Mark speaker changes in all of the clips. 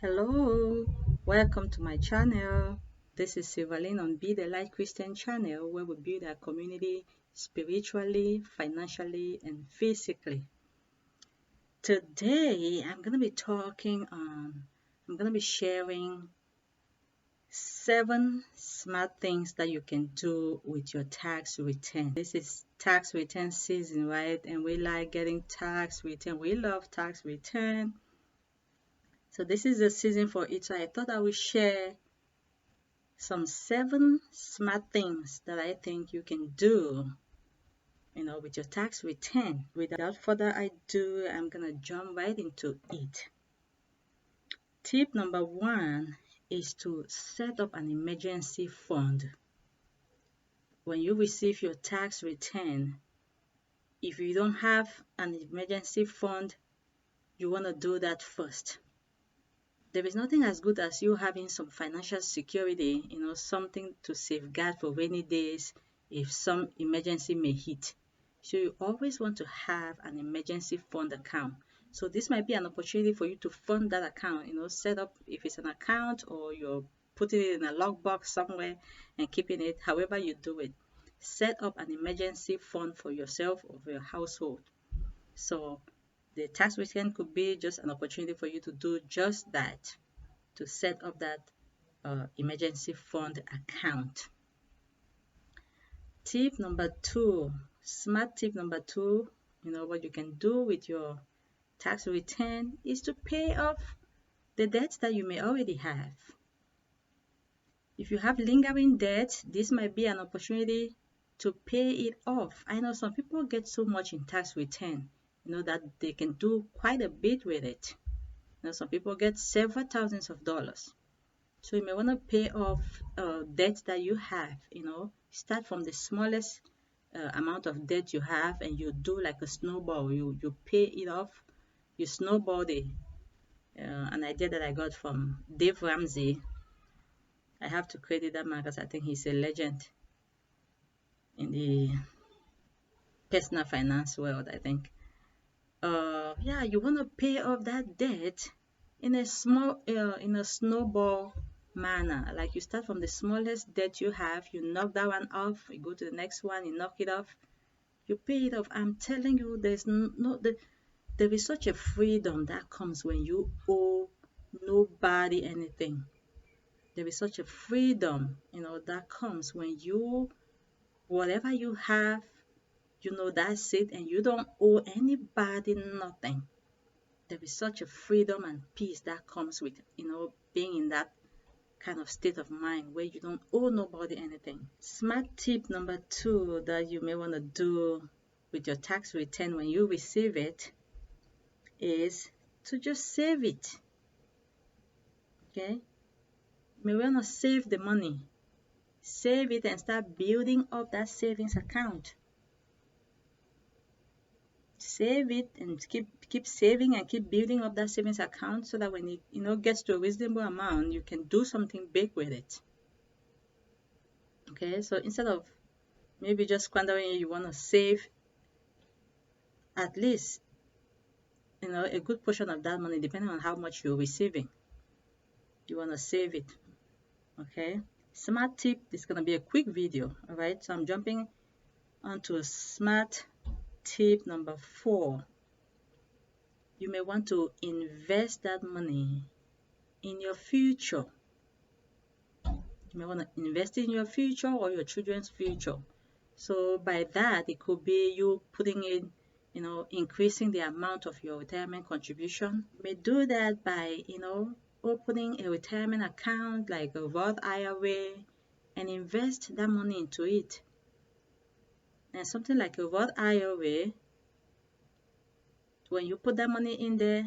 Speaker 1: Hello, welcome to my channel. This is Silverlyn on Be the Light Christian channel where we build our community spiritually, financially, and physically. Today, I'm going to be sharing 7 smart things that you can do with your tax return. This is tax return season, right? And we like getting tax return. We love tax return. So this is the season for it. So I thought I would share some 7 smart things that I think you can do, with your tax return. Without further ado, I'm gonna jump right into it. Tip number 1 is to set up an emergency fund. When you receive your tax return, if you don't have an emergency fund, you want to do that first. There is nothing as good as you having some financial security, something to safeguard for rainy days if some emergency may hit. So you always want to have an emergency fund account. So this might be an opportunity for you to fund that account, set up if it's an account or you're putting it in a lockbox somewhere and keeping it, however you do it. Set up an emergency fund for yourself or for your household. So the tax return could be just an opportunity for you to do just that, to set up that emergency fund account. Tip number 2, smart tip number 2, what you can do with your tax return is to pay off the debts that you may already have. If you have lingering debt, this might be an opportunity to pay it off. I know some people get so much in tax return, that they can do quite a bit with it. Some people get several thousands of dollars. So you may want to pay off debt that you have, start from the smallest amount of debt you have and you do like a snowball. You pay it off, you snowball it. An idea that I got from Dave Ramsey. I have to credit that man because I think he's a legend in the personal finance world, I think. Yeah, you want to pay off that debt in a snowball manner. Like you start from the smallest debt you have, you knock that one off, you go to the next one, you knock it off, you pay it off. I'm telling you, there is such a freedom that comes when you owe nobody anything. There is such a freedom, that comes when whatever you have, that's it, and you don't owe anybody nothing. There is such a freedom and peace that comes with, being in that kind of state of mind where you don't owe nobody anything. Smart tip number 2 that you may want to do with your tax return when you receive it is to just save it. Okay? You may want to save the money. Save it and start building up that savings account. Save it and keep saving and keep building up that savings account so that when it gets to a reasonable amount, you can do something big with it. Okay, so instead of maybe just squandering, you want to save at least a good portion of that money, depending on how much you're receiving. You want to save it. Okay, smart tip is going to be a quick video. All right, so I'm jumping onto smart tip number 4. You may want to invest that money in your future. You may want to invest in your future or your children's future. So by that, it could be you putting in, increasing the amount of your retirement contribution. You may do that by, opening a retirement account like a Roth IRA and invest that money into it. And something like a Roth IRA, when you put that money in there,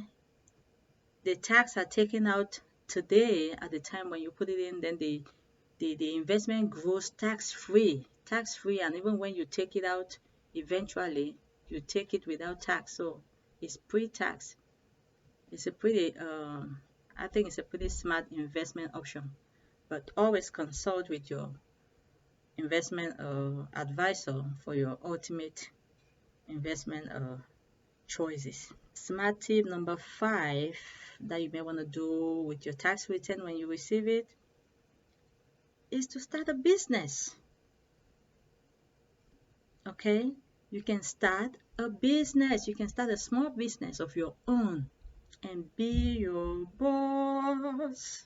Speaker 1: the tax are taken out today at the time when you put it in, then the investment grows tax-free, and even when you take it out, eventually you take it without tax, so it's pre-tax. It's a pretty I think it's a pretty smart investment option, but always consult with your investment advisor for your ultimate investment choices. Smart tip number 5 that you may want to do with your tax return when you receive it is to start a business. Okay? You can start a business. You can start a small business of your own and be your boss.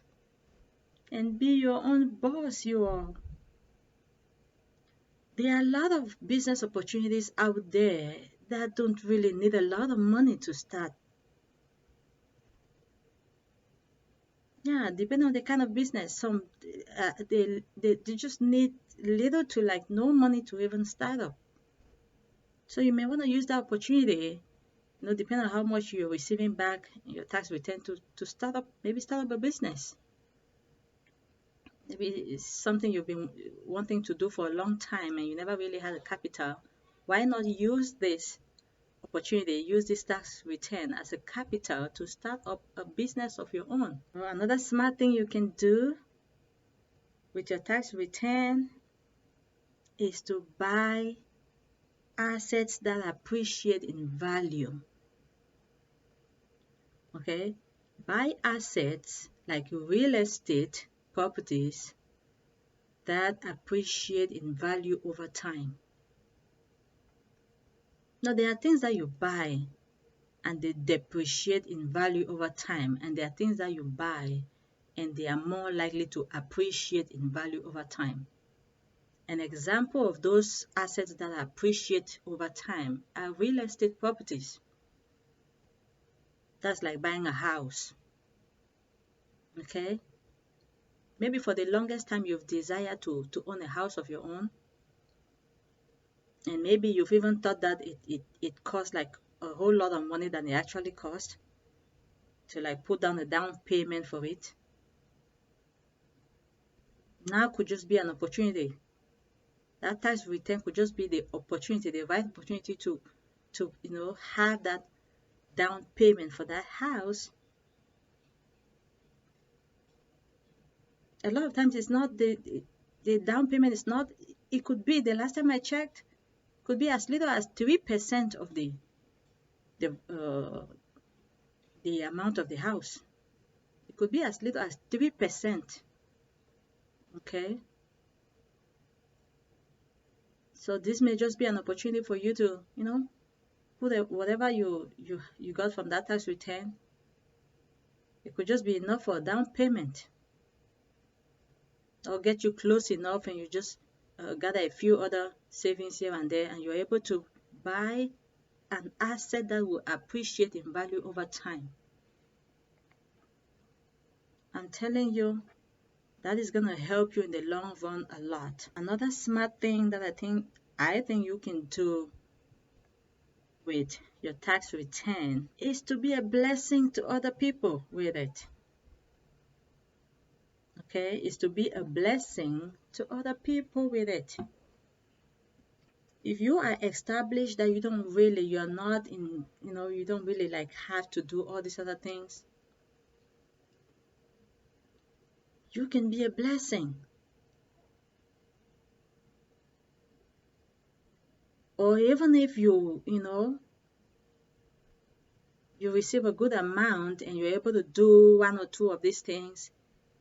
Speaker 1: And be your own boss, you are. There are a lot of business opportunities out there that don't really need a lot of money to start. Yeah, depending on the kind of business, some they just need little to like no money to even start up. So you may want to use that opportunity, depending on how much you're receiving back in your tax return to start up, maybe start up a business. Maybe it's something you've been wanting to do for a long time and you never really had a capital. Why not use this opportunity, use this tax return as a capital to start up a business of your own? Another smart thing you can do with your tax return is to buy assets that appreciate in value. Okay? Buy assets like real estate properties that appreciate in value over time. Now, there are things that you buy and they depreciate in value over time, and there are things that you buy and they are more likely to appreciate in value over time. An example of those assets that appreciate over time are real estate properties. That's like buying a house. Okay? Maybe for the longest time you've desired to own a house of your own. And maybe you've even thought that it costs like a whole lot of money than it actually costs to like put down a down payment for it. Now could just be an opportunity. That tax return could just be the opportunity, the right opportunity to have that down payment for that house. A lot of times it's not the down payment is not, it could be, the last time I checked, could be as little as 3% of the amount of the house. It could be as little as 3%. Okay? So this may just be an opportunity for you to, put whatever you got from that tax return. It could just be enough for a down payment, or get you close enough, and you just gather a few other savings here and there, and you're able to buy an asset that will appreciate in value over time. I'm telling you, that is going to help you in the long run a lot. Another smart thing that I think you can do with your tax return is to be a blessing to other people with it. Okay, is to be a blessing to other people with it. If you are established that you don't really like have to do all these other things, you can be a blessing. Or even if you receive a good amount and you're able to do one or two of these things,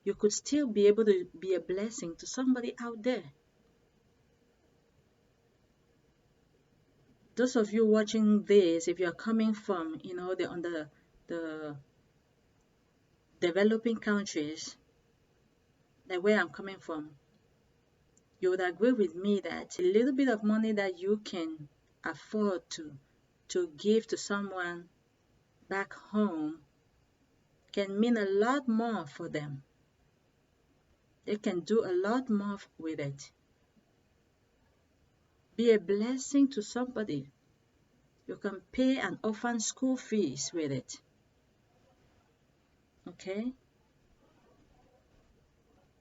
Speaker 1: you could still be able to be a blessing to somebody out there. Those of you watching this, if you're coming from, the developing countries, like where I'm coming from, you would agree with me that a little bit of money that you can afford to give to someone back home can mean a lot more for them. They can do a lot more with it. Be a blessing to somebody. You can pay an orphan school fees with it. Okay?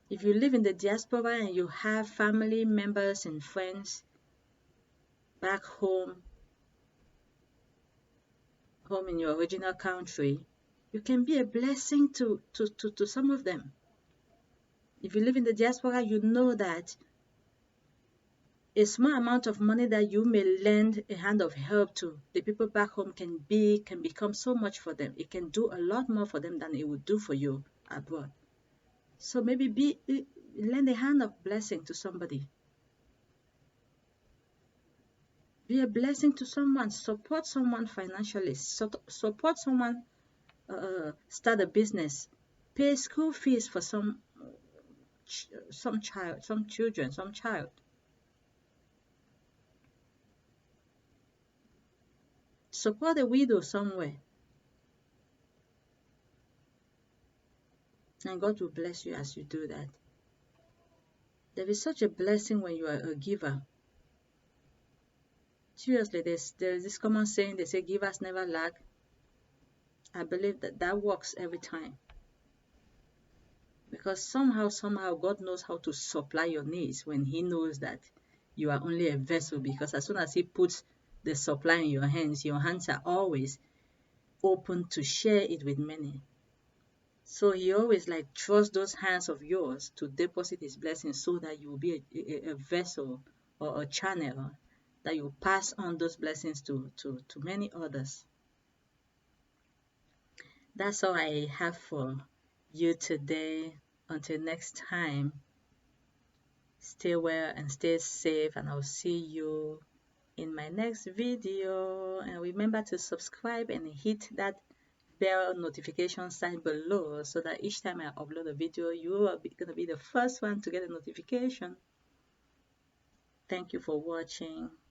Speaker 1: If you live in the diaspora and you have family members and friends back home in your original country, you can be a blessing to some of them. If you live in the diaspora, you know that a small amount of money that you may lend a hand of help to the people back home can become so much for them. It can do a lot more for them than it would do for you abroad. So maybe lend a hand of blessing to somebody. Be a blessing to someone. Support someone financially. Support someone. Start a business. Pay school fees for some child, some children, some child. Support a widow somewhere. And God will bless you as you do that. There is such a blessing when you are a giver. Seriously, there's this common saying, they say givers never lack. I believe that works every time. Because somehow God knows how to supply your needs when He knows that you are only a vessel. Because as soon as He puts the supply in your hands are always open to share it with many. So He always trusts those hands of yours to deposit His blessings so that you will be a vessel or a channel that you pass on those blessings to many others. That's all I have for you today. Until next time, stay well and stay safe, and I'll see you in my next video. And remember to subscribe and hit that bell notification sign below so that each time I upload a video, you are going to be the first one to get a notification. Thank you for watching.